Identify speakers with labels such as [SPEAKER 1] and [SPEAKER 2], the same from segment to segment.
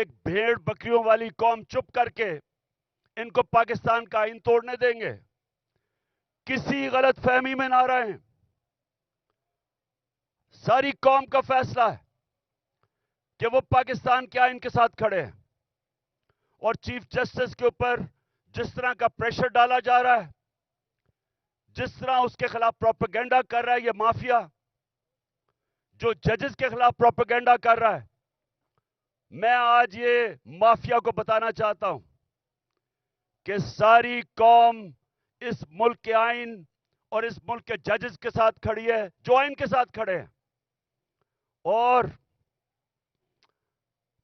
[SPEAKER 1] ایک بھیڑ بکریوں والی قوم چپ کر کے ان کو پاکستان کا آئین توڑنے دیں گے؟ کسی غلط فہمی میں نہ رہیں. ساری قوم کا فیصلہ ہے کہ وہ پاکستان کے آئین کے ساتھ کھڑے ہیں. اور چیف جسٹس کے اوپر جس طرح کا پریشر ڈالا جا رہا ہے، جس طرح اس کے خلاف پروپیگنڈا کر رہا ہے یہ مافیا، جو ججز کے خلاف پروپیگنڈا کر رہا ہے، میں آج یہ مافیا کو بتانا چاہتا ہوں کہ ساری قوم اس ملک کے آئین اور اس ملک کے ججز کے ساتھ کھڑی ہے، جو آئین کے ساتھ کھڑے ہیں. اور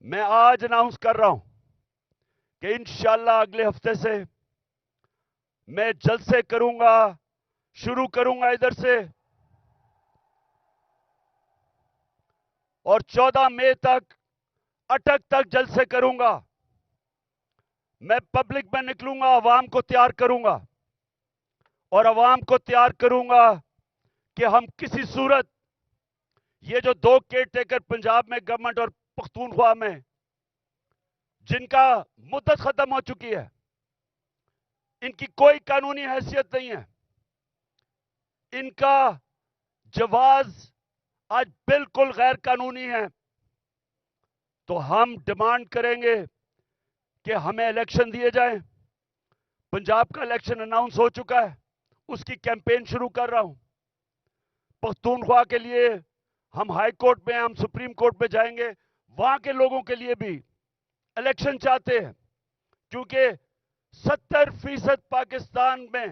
[SPEAKER 1] میں آج اناؤنس کر رہا ہوں کہ انشاءاللہ اگلے ہفتے سے میں جلسے کروں گا، شروع کروں گا ادھر سے، اور 14 مئی تک اٹک تک جلسے کروں گا. میں پبلک میں نکلوں گا، عوام کو تیار کروں گا، اور عوام کو تیار کروں گا کہ ہم کسی صورت یہ جو 2 کیئر ٹیکر پنجاب میں گورنمنٹ اور پختونخوا میں جن کا مدت ختم ہو چکی ہے، ان کی کوئی قانونی حیثیت نہیں ہے، ان کا جواز آج بالکل غیر قانونی ہے. تو ہم ڈیمانڈ کریں گے کہ ہمیں الیکشن دیے جائیں. پنجاب کا الیکشن اناؤنس ہو چکا ہے، اس کی کیمپین شروع کر رہا ہوں. پختونخوا کے لیے ہم ہائی کورٹ میں، ہم سپریم کورٹ میں جائیں گے. وہاں کے لوگوں کے لیے بھی الیکشن چاہتے ہیں، کیونکہ 70% پاکستان میں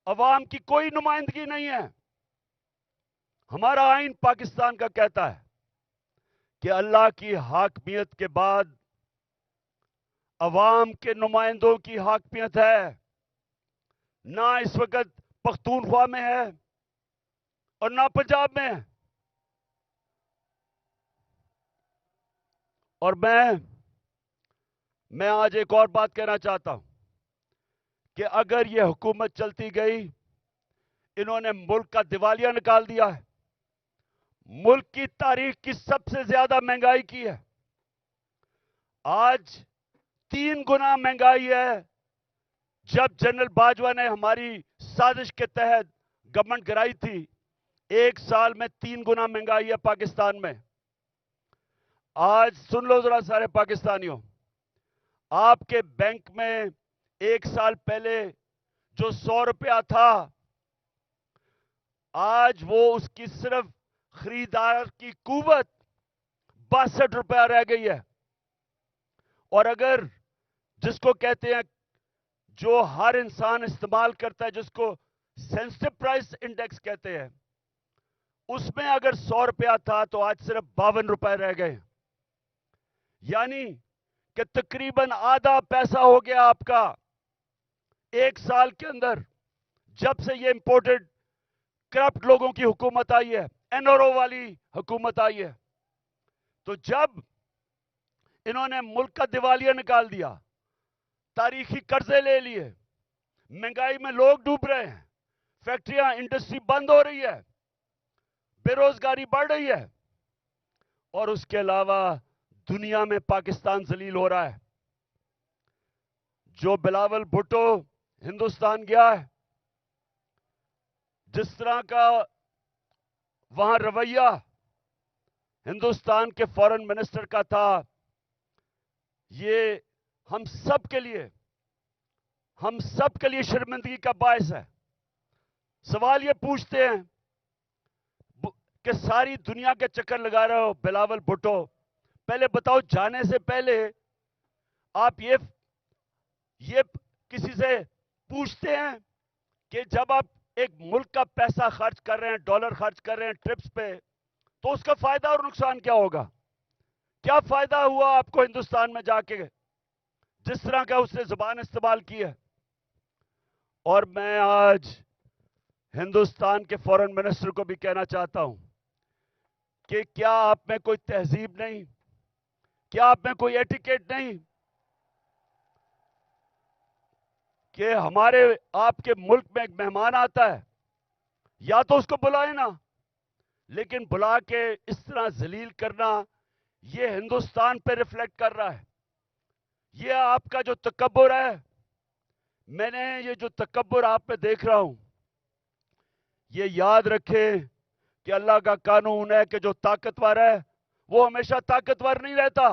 [SPEAKER 1] عوام کی کوئی نمائندگی نہیں ہے. ہمارا آئین پاکستان کا کہتا ہے کہ اللہ کی حاکمیت کے بعد عوام کے نمائندوں کی حاکمیت ہے. نہ اس وقت پختونخوا میں ہے اور نہ پنجاب میں ہے. اور میں آج ایک اور بات کہنا چاہتا ہوں کہ اگر یہ حکومت چلتی گئی، انہوں نے ملک کا دیوالیہ نکال دیا ہے، ملک کی تاریخ کی سب سے زیادہ مہنگائی کی ہے. آج 3 گنا مہنگائی ہے. جب جنرل باجوہ نے ہماری سازش کے تحت گورنمنٹ گرائی تھی، 1 سال میں 3 گنا مہنگائی ہے پاکستان میں. آج سن لو ذرا سارے پاکستانیوں، آپ کے بینک میں 1 سال پہلے جو 100 روپیہ تھا، آج وہ اس کی صرف خریدار کی قوت 62 روپیہ رہ گئی ہے. اور اگر جس کو کہتے ہیں، جو ہر انسان استعمال کرتا ہے، جس کو سینسٹیو پرائس انڈیکس کہتے ہیں، اس میں اگر 100 روپیہ تھا تو آج صرف 52 روپے رہ گئے. یعنی کہ تقریباً آدھا پیسہ ہو گیا آپ کا 1 سال کے اندر، جب سے یہ امپورٹڈ کرپٹ لوگوں کی حکومت آئی ہے، این آر او والی حکومت آئی ہے. تو جب انہوں نے ملک کا دیوالیہ نکال دیا، تاریخی قرضے لے لیے، مہنگائی میں لوگ ڈوب رہے ہیں، فیکٹریاں، انڈسٹری بند ہو رہی ہے، بے روزگاری بڑھ رہی ہے، اور اس کے علاوہ دنیا میں پاکستان ذلیل ہو رہا ہے. جو بلاول بھٹو ہندوستان گیا ہے، جس طرح کا وہاں رویہ ہندوستان کے فارن منسٹر کا تھا، یہ ہم سب کے لیے شرمندگی کا باعث ہے. سوال یہ پوچھتے ہیں کہ ساری دنیا کے چکر لگا رہے ہو بلاول بھٹو، پہلے بتاؤ جانے سے پہلے آپ یہ کسی سے پوچھتے ہیں کہ جب آپ ایک ملک کا پیسہ خرچ کر رہے ہیں، ڈالر خرچ کر رہے ہیں ٹرپس پہ، تو اس کا فائدہ اور نقصان کیا ہوگا؟ کیا فائدہ ہوا آپ کو ہندوستان میں جا کے، جس طرح کا اس نے زبان استعمال کی ہے؟ اور میں آج ہندوستان کے فارن منسٹر کو بھی کہنا چاہتا ہوں کہ کیا آپ میں کوئی تہذیب نہیں؟ کیا آپ میں کوئی ایٹیکیٹ نہیں کہ آپ کے ملک میں ایک مہمان آتا ہے، یا تو اس کو بلائیں نا، لیکن بلا کے اس طرح ذلیل کرنا، یہ ہندوستان پہ ریفلیکٹ کر رہا ہے. یہ آپ کا جو تکبر ہے، میں نے یہ جو تکبر آپ پہ دیکھ رہا ہوں، یہ یاد رکھے کہ اللہ کا قانون ہے کہ جو طاقتور ہے وہ ہمیشہ طاقتور نہیں رہتا،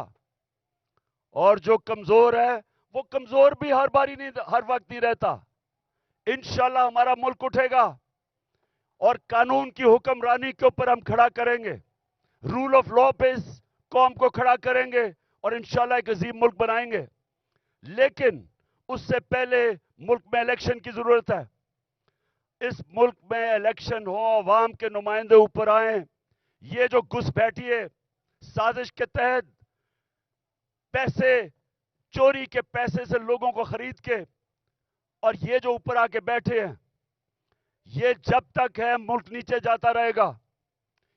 [SPEAKER 1] اور جو کمزور ہے وہ کمزور بھی ہر باری نہیں، ہر وقت نہیں رہتا. انشاءاللہ ہمارا ملک اٹھے گا اور قانون کی حکمرانی کے اوپر ہم کھڑا کریں گے، رول آف لا پہ اس قوم کو کھڑا کریں گے اور انشاءاللہ ایک عظیم ملک بنائیں گے. لیکن اس سے پہلے ملک میں الیکشن کی ضرورت ہے. اس ملک میں الیکشن ہو، عوام کے نمائندے اوپر آئیں. یہ جو گھس بیٹھی ہے سازش کے تحت، پیسے چوری کے پیسے سے لوگوں کو خرید کے، اور یہ جو اوپر آ کے بیٹھے ہیں، یہ جب تک ہے ملک نیچے جاتا رہے گا.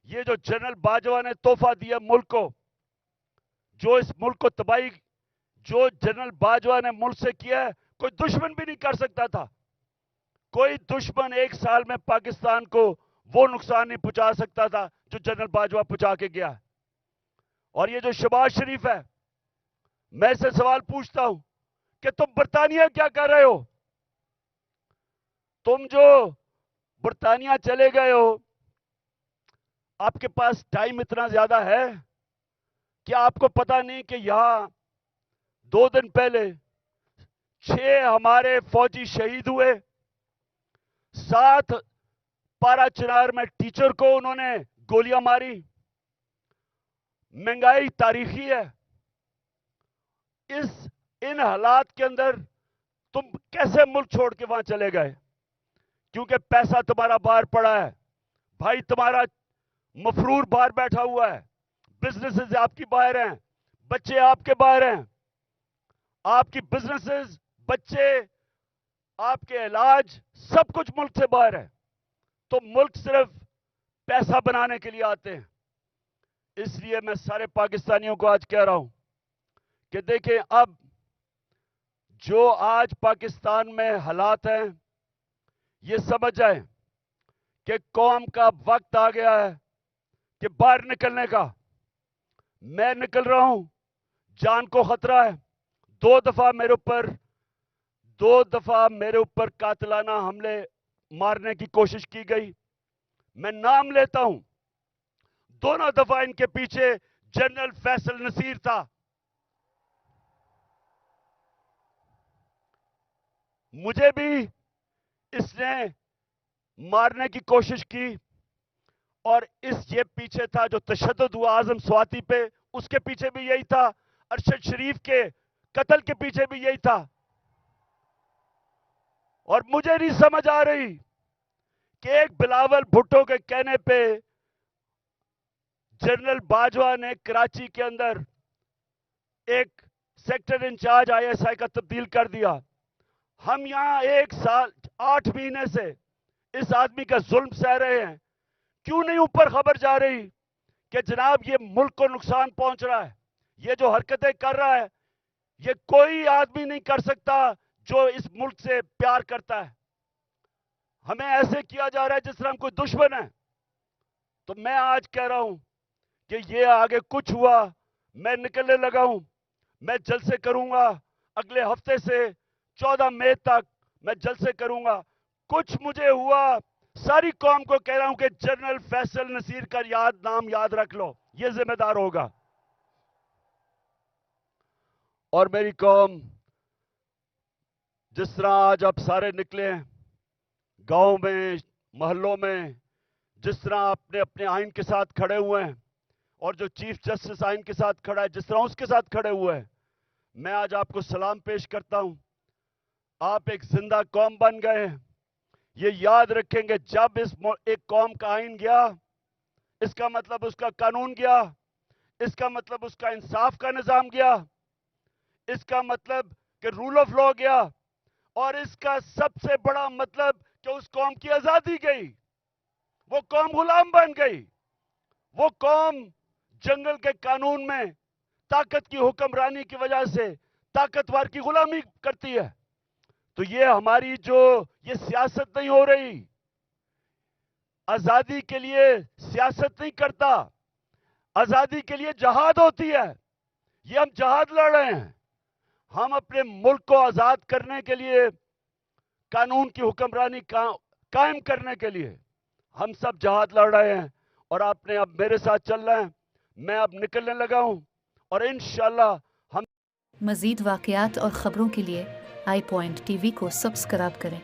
[SPEAKER 1] یہ جو جنرل باجوہ نے تحفہ دیا ملک کو، جو اس ملک کو تباہی، جو جنرل باجوہ نے ملک سے کیا ہے، کوئی دشمن بھی نہیں کر سکتا تھا. کوئی دشمن ایک سال میں پاکستان کو وہ نقصان نہیں پہنچا سکتا تھا جو جنرل باجوہ پہنچا کے گیا. اور یہ جو شہباز شریف ہے، میں سے سوال پوچھتا ہوں کہ تم برطانیہ کیا کر رہے ہو؟ تم جو برطانیہ چلے گئے ہو، آپ کے پاس ٹائم اتنا زیادہ ہے کہ آپ کو پتا نہیں کہ یہاں 2 دن پہلے 6 ہمارے فوجی شہید ہوئے. 7 پارا چنار میں ٹیچر کو انہوں نے گولیاں ماری. مہنگائی تاریخی ہے. ان حالات کے اندر تم کیسے ملک چھوڑ کے وہاں چلے گئے؟ کیونکہ پیسہ تمہارا باہر پڑا ہے، بھائی تمہارا مفرور باہر بیٹھا ہوا ہے، بزنسز آپ کی باہر ہیں، بچے آپ کے باہر ہیں. آپ کی بزنسز، بچے، آپ کے علاج، سب کچھ ملک سے باہر ہے. تو ملک صرف پیسہ بنانے کے لیے آتے ہیں. اس لیے میں سارے پاکستانیوں کو آج کہہ رہا ہوں کہ دیکھیں، اب جو آج پاکستان میں حالات ہیں، یہ سمجھ جائیں کہ قوم کا وقت آ گیا ہے کہ باہر نکلنے کا. میں نکل رہا ہوں، جان کو خطرہ ہے. 2 دفعہ میرے اوپر قاتلانہ حملے مارنے کی کوشش کی گئی. میں نام لیتا ہوں، دونوں دفعہ ان کے پیچھے جنرل فیصل نصیر تھا. مجھے بھی اس نے مارنے کی کوشش کی، اور یہ پیچھے تھا جو تشدد ہوا اعظم سواتی پہ، اس کے پیچھے بھی یہی تھا. ارشد شریف کے قتل کے پیچھے بھی یہی تھا. اور مجھے نہیں سمجھ آ رہی کہ ایک بلاول بھٹو کے کہنے پہ جنرل باجوہ نے کراچی کے اندر ایک سیکٹر انچارج ISI کا تبدیل کر دیا. ہم یہاں 1 سال 8 مہینے سے اس آدمی کا ظلم سہ رہے ہیں. کیوں نہیں اوپر خبر جا رہی کہ جناب یہ ملک کو نقصان پہنچ رہا ہے، یہ جو حرکتیں کر رہا ہے، یہ کوئی آدمی نہیں کر سکتا جو اس ملک سے پیار کرتا ہے. ہمیں ایسے کیا جا رہا ہے جس طرح ہم کوئی دشمن ہے. تو میں آج کہہ رہا ہوں کہ یہ آگے کچھ ہوا، میں نکلنے لگا ہوں. میں جلسے کروں گا اگلے ہفتے سے 14 مئی تک، میں جلسے کروں گا. کچھ مجھے ہوا، ساری قوم کو کہہ رہا ہوں کہ جنرل فیصل نصیر کا نام یاد رکھ لو، یہ ذمہ دار ہوگا. اور میری قوم، جس طرح آج آپ سارے نکلے ہیں گاؤں میں، محلوں میں، جس طرح اپنے اپنے آئین کے ساتھ کھڑے ہوئے ہیں، اور جو چیف جسٹس آئین کے ساتھ کھڑا ہے جس طرح اس کے ساتھ کھڑے ہوئے ہیں، میں آج آپ کو سلام پیش کرتا ہوں. آپ ایک زندہ قوم بن گئے ہیں. یہ یاد رکھیں گے، جب ایک قوم کا آئین گیا، اس کا مطلب اس کا قانون گیا، اس کا مطلب اس کا انصاف کا نظام گیا، اس کا مطلب کہ رول آف لا گیا، اور اس کا سب سے بڑا مطلب کہ اس قوم کی آزادی گئی. وہ قوم غلام بن گئی. وہ قوم جنگل کے قانون میں طاقت کی حکمرانی کی وجہ سے طاقتور کی غلامی کرتی ہے. تو یہ ہماری یہ سیاست نہیں ہو رہی. آزادی کے لیے سیاست نہیں کرتا. آزادی کے لیے جہاد ہوتی ہے. یہ ہم جہاد لڑ رہے ہیں. ہم اپنے ملک کو آزاد کرنے کے لیے, قانون کی حکمرانی قائم کرنے کے لیے ہم سب جہاد لڑ رہے ہیں. اور آپ نے اب میرے ساتھ چل رہے ہیں. میں اب نکلنے لگا ہوں اور انشاءاللہ ہم
[SPEAKER 2] مزید واقعات اور خبروں کے لیے آئی پوائنٹ ٹی وی کو سبسکرائب کریں.